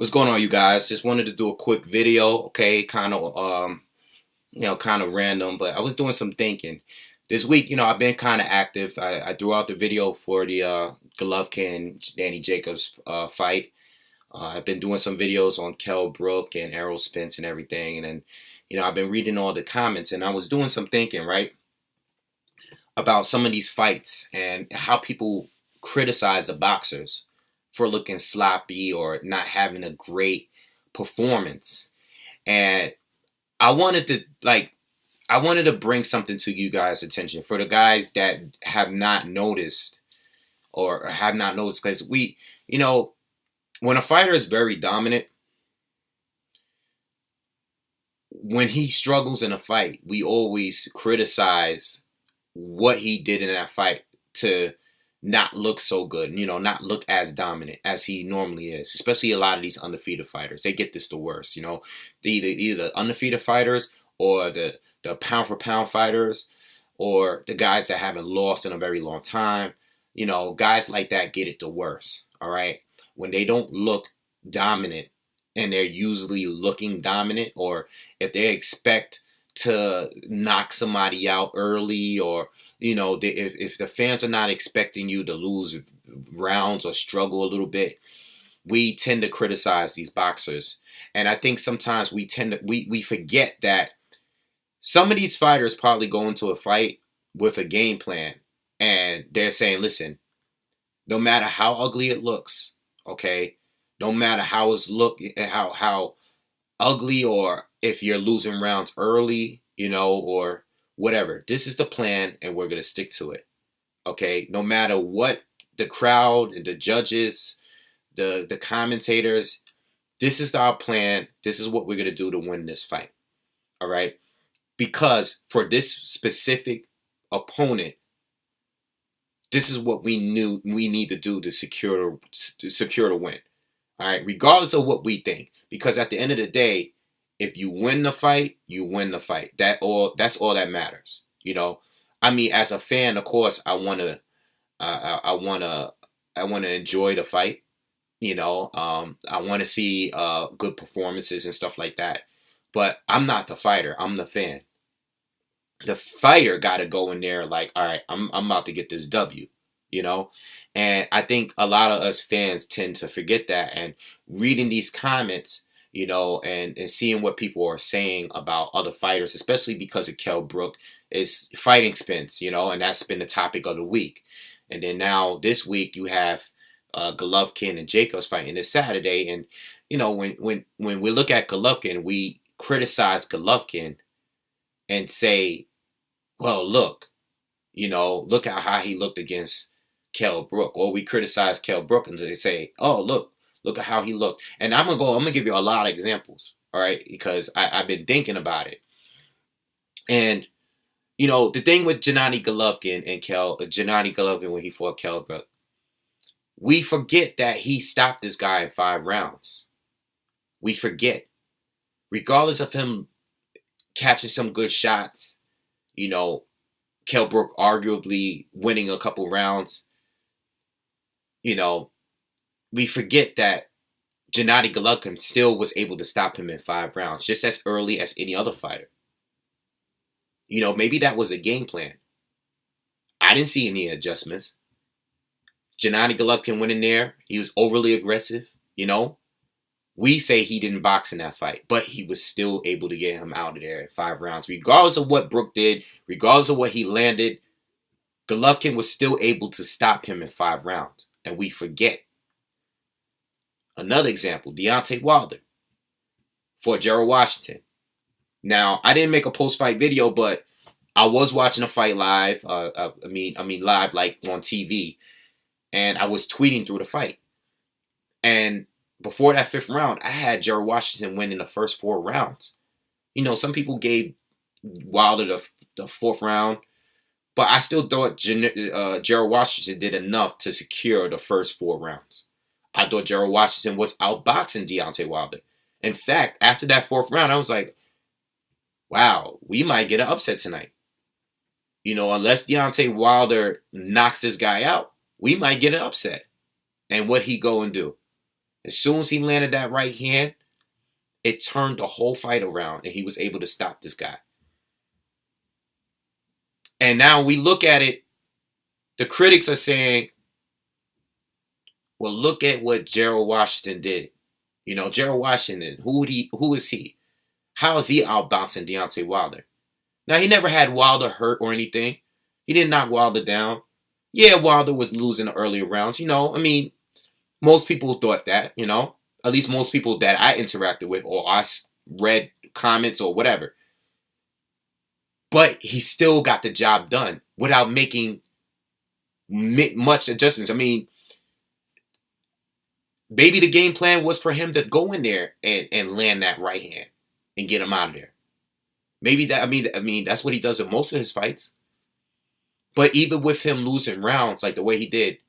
What's going on, you guys? Just wanted to do a quick video, okay? Kind of random, but I was doing some thinking. This week, I've been kind of active. I threw out the video for the Golovkin Danny Jacobs fight. I've been doing some videos on Kell Brook and Errol Spence and everything, and then, I've been reading all the comments, and I was doing some thinking, right, about some of these fights and how people criticize the boxers for looking sloppy or not having a great performance. And I wanted to I wanted to bring something to you guys' attention for the guys that have not noticed or have not noticed, because when a fighter is very dominant, when he struggles in a fight, we always criticize what he did in that fight to not look so good, not look as dominant as he normally is. Especially a lot of these undefeated fighters, they get this the worst. Either the undefeated fighters or the pound for pound fighters or the guys that haven't lost in a very long time. Guys like that get it the worst. All right, when they don't look dominant and they're usually looking dominant, or if they expect to knock somebody out early, or if the fans are not expecting you to lose rounds or struggle a little bit, we tend to criticize these boxers. And I think sometimes we forget that some of these fighters probably go into a fight with a game plan, and they're saying, listen, no matter how ugly it looks, okay, no matter how ugly, or if you're losing rounds early, or whatever, this is the plan and we're going to stick to it. Okay, no matter what the crowd and the judges, the commentators, this is our plan. This is what we're going to do to win this fight. All right, because for this specific opponent, this is what we knew we need to do to secure the win. All right, regardless of what we think, because at the end of the day, if you win the fight, you win the fight. That's all that matters. I mean, as a fan, of course, I wanna enjoy the fight. I want to see good performances and stuff like that. But I'm not the fighter. I'm the fan. The fighter got to go in there like, all right, I'm about to get this W. And I think a lot of us fans tend to forget that. And reading these comments, and seeing what people are saying about other fighters, especially because of Kell Brook, is fighting Spence, and that's been the topic of the week. And then now this week you have Golovkin and Jacobs fighting this Saturday. And, when we look at Golovkin, we criticize Golovkin and say, well, look at how he looked against Kell Brook. Or we criticize Kell Brook and they say, oh, look at how he looked. And I'm gonna give you a lot of examples, all right? Because I've been thinking about it. And the thing with Gennady Golovkin and Gennady Golovkin when he fought Kell Brook, we forget that he stopped this guy in 5 rounds. We forget, regardless of him catching some good shots, Kell Brook arguably winning a couple rounds. We forget that Gennady Golovkin still was able to stop him in 5 rounds, just as early as any other fighter. Maybe that was a game plan. I didn't see any adjustments. Gennady Golovkin went in there. He was overly aggressive. We say he didn't box in that fight, but he was still able to get him out of there in 5 rounds. Regardless of what Brook did, regardless of what he landed, Golovkin was still able to stop him in 5 rounds. And we forget. Another example, Deontay Wilder for Gerald Washington. Now, I didn't make a post-fight video, but I was watching the fight live. Live, like on TV, and I was tweeting through the fight. And before that 5th round, I had Gerald Washington winning the first 4 rounds. Some people gave Wilder the 4th round, but I still thought Gerald Washington did enough to secure the first 4 rounds. I thought Gerald Washington was outboxing Deontay Wilder. In fact, after that 4th round, I was like, wow, we might get an upset tonight. Unless Deontay Wilder knocks this guy out, we might get an upset. And what he go and do? As soon as he landed that right hand, it turned the whole fight around, and he was able to stop this guy. And now we look at it, the critics are saying, well, look at what Gerald Washington did. You know, Gerald Washington, who is he? How is he outboxing Deontay Wilder? Now, he never had Wilder hurt or anything. He didn't knock Wilder down. Yeah, Wilder was losing the earlier rounds. You know, I mean, most people thought that, you know. At least most people that I interacted with or I read comments or whatever. But he still got the job done without making much adjustments. I mean, maybe the game plan was for him to go in there and land that right hand and get him out of there. Maybe that, I mean, that's what he does in most of his fights. But even with him losing rounds like the way he did,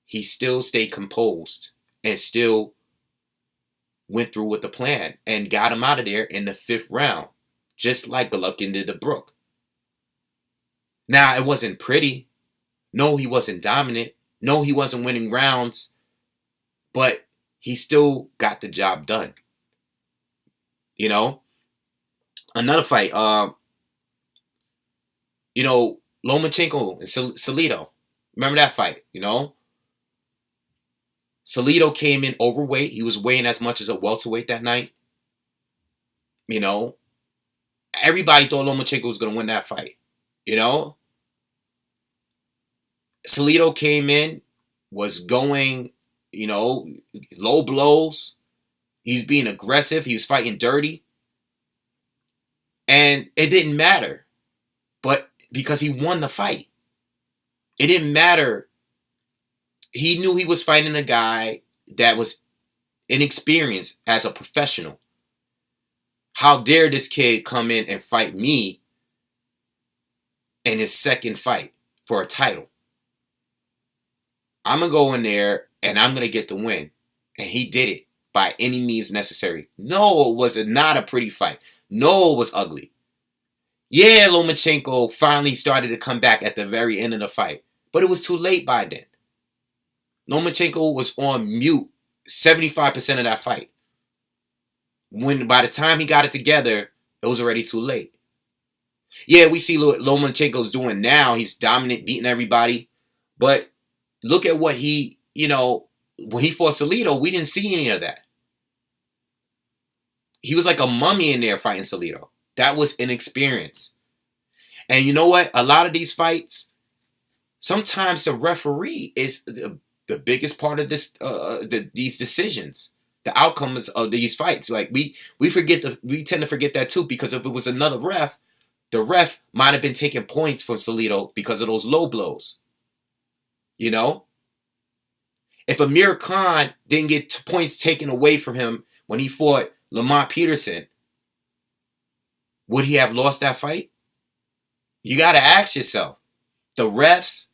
he still stayed composed and still went through with the plan and got him out of there in the 5th round, just like Golovkin did to Brook. Now, it wasn't pretty. No, he wasn't dominant. No, he wasn't winning rounds. But he still got the job done. You know? Another fight, you know, Lomachenko and Salido. Remember that fight, you know? Salido came in overweight. He was weighing as much as a welterweight that night. You know? Everybody thought Lomachenko was going to win that fight. You know? Salido came in, was going, you know, low blows. He's being aggressive. He was fighting dirty. And it didn't matter. But because he won the fight. It didn't matter. He knew he was fighting a guy that was inexperienced as a professional. How dare this kid come in and fight me in his 2nd fight for a title? I'm going to go in there and I'm going to get the win. And he did it by any means necessary. No, it was not a pretty fight. No, it was ugly. Yeah, Lomachenko finally started to come back at the very end of the fight. But it was too late by then. Lomachenko was on mute 75% of that fight. When by the time he got it together, it was already too late. Yeah, we see what Lomachenko's doing now. He's dominant, beating everybody. But look at what he, you know, when he fought Salido, we didn't see any of that. He was like a mummy in there fighting Salido. That was inexperience. And you know what? A lot of these fights, sometimes the referee is the biggest part of this, these decisions, the outcomes of these fights. Like we tend to forget that too, because if it was another ref, the ref might have been taking points from Salido because of those low blows. You know? If Amir Khan didn't get points taken away from him when he fought Lamont Peterson, would he have lost that fight? You got to ask yourself. The refs,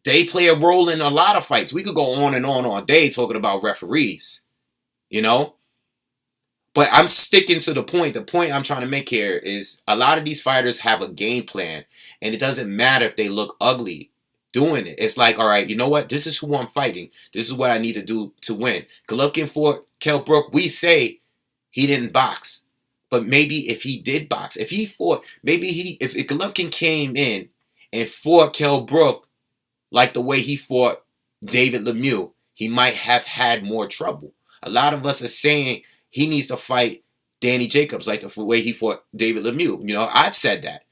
they play a role in a lot of fights. We could go on and on all day talking about referees, you know? But I'm sticking to the point. The point I'm trying to make here is a lot of these fighters have a game plan, and it doesn't matter if they look ugly doing it. It's like, all right, you know what? This is who I'm fighting. This is what I need to do to win. Golovkin fought Kell Brook. We say he didn't box. But maybe if he did box, if he fought, if Golovkin came in and fought Kell Brook like the way he fought David Lemieux, he might have had more trouble. A lot of us are saying he needs to fight Danny Jacobs like the way he fought David Lemieux. You know, I've said that.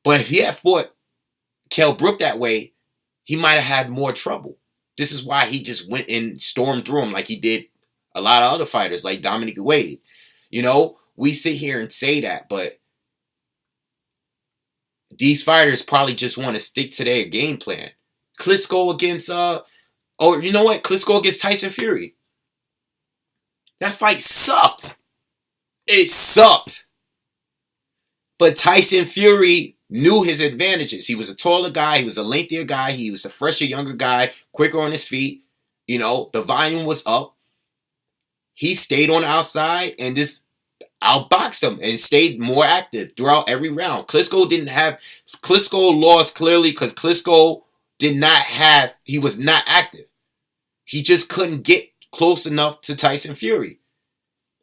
But if he had fought Kell Brook that way, he might have had more trouble. This is why he just went and stormed through him like he did a lot of other fighters like Dominic Wade. You know, we sit here and say that, but these fighters probably just want to stick to their game plan. Klitschko against, you know what? Klitschko against Tyson Fury. That fight sucked. It sucked. But Tyson Fury knew his advantages. He was a taller guy. He was a lengthier guy. He was a fresher, younger guy, quicker on his feet. You know, the volume was up. He stayed on the outside and just outboxed him and stayed more active throughout every round. Klitschko lost clearly because Klitschko he was not active. He just couldn't get close enough to Tyson Fury.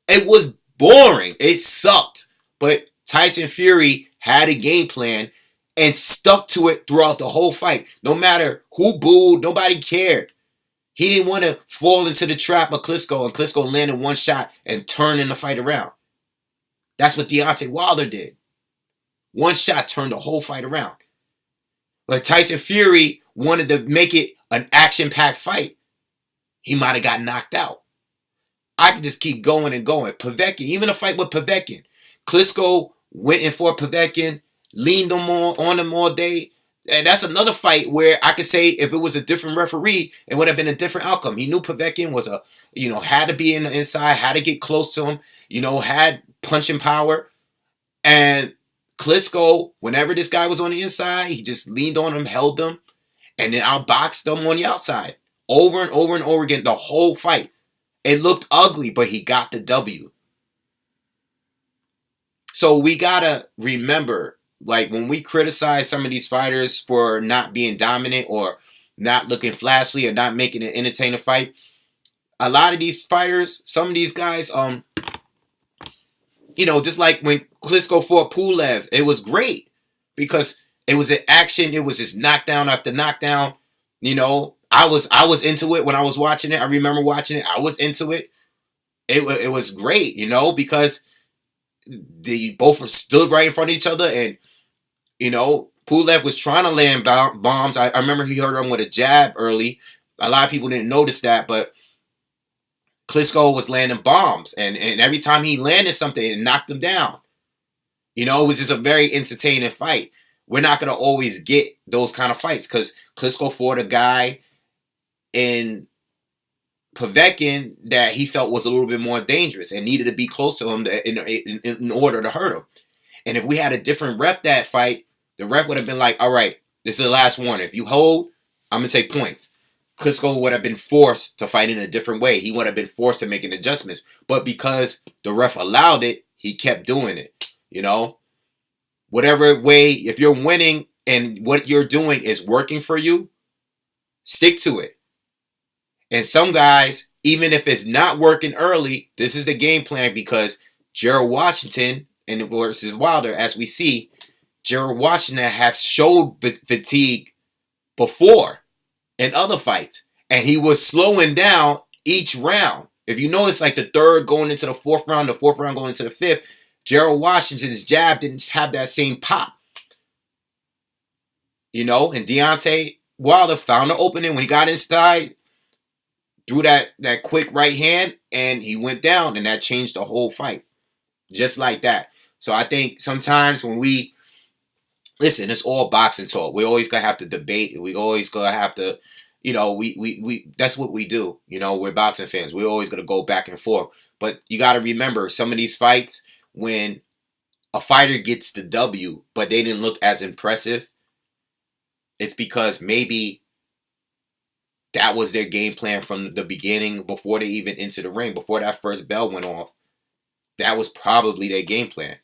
It was boring. It sucked. But Tyson Fury had a game plan and stuck to it throughout the whole fight. No matter who booed, nobody cared. He didn't want to fall into the trap of Klitschko, and Klitschko landed one shot and turning the fight around. That's what Deontay Wilder did. One shot turned the whole fight around. But Tyson Fury wanted to make it an action-packed fight. He might have got knocked out. I could just keep going and going. Povetkin, even a fight with Povetkin. Klitschko went in for Povetkin, leaned on him all day. And that's another fight where I could say if it was a different referee, it would have been a different outcome. He knew Povetkin was had to be in the inside, had to get close to him, had punching power. And Klitschko, whenever this guy was on the inside, he just leaned on him, held him, and then outboxed him on the outside. Over and over and over again, the whole fight. It looked ugly, but he got the W. So we gotta remember, like, when we criticize some of these fighters for not being dominant or not looking flashy or not making an entertaining fight, a lot of these fighters, some of these guys, just like when Klitschko fought Pulev, it was great because it was an action. It was just knockdown after knockdown. I was into it when I was watching it. I remember watching it. I was into it. It was great, because they both stood right in front of each other, and Pulev was trying to land bombs. I remember he hurt him with a jab early. A lot of people didn't notice that, but Klitschko was landing bombs, and every time he landed something, it knocked him down. It was just a very entertaining fight. We're not going to always get those kind of fights because Klitschko fought a guy in Povetkin that he felt was a little bit more dangerous and needed to be close to him in order to hurt him. And if we had a different ref that fight, the ref would have been like, all right, this is the last one. If you hold, I'm going to take points. Klitschko would have been forced to fight in a different way. He would have been forced to make adjustments. But because the ref allowed it, he kept doing it. Whatever way, if you're winning and what you're doing is working for you, stick to it. And some guys, even if it's not working early, this is the game plan because Gerald Washington and versus Wilder, as we see, Gerald Washington have showed fatigue before in other fights. And he was slowing down each round. If you notice, like the third going into the fourth round, the fourth round going into the fifth, Gerald Washington's jab didn't have that same pop. And Deontay Wilder found the opening when he got inside, threw that quick right hand, and he went down, and that changed the whole fight. Just like that. So I think sometimes when we listen, it's all boxing talk. We always gonna have to debate. We always gonna have to, we that's what we do. We're boxing fans. We're always gonna go back and forth. But you gotta remember some of these fights when a fighter gets the W, but they didn't look as impressive, it's because maybe that was their game plan from the beginning before they even entered the ring, before that first bell went off. That was probably their game plan.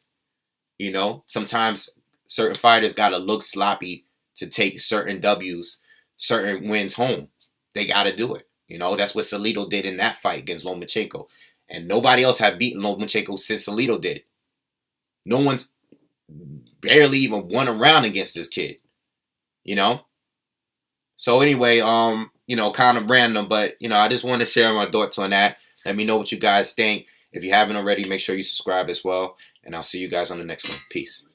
Sometimes certain fighters got to look sloppy to take certain W's, certain wins home. They got to do it. That's what Salido did in that fight against Lomachenko. And nobody else had beaten Lomachenko since Salido did. No one's barely even won a round against this kid. So anyway, kind of random, but, I just want to share my thoughts on that. Let me know what you guys think. If you haven't already, make sure you subscribe as well. And I'll see you guys on the next one. Peace.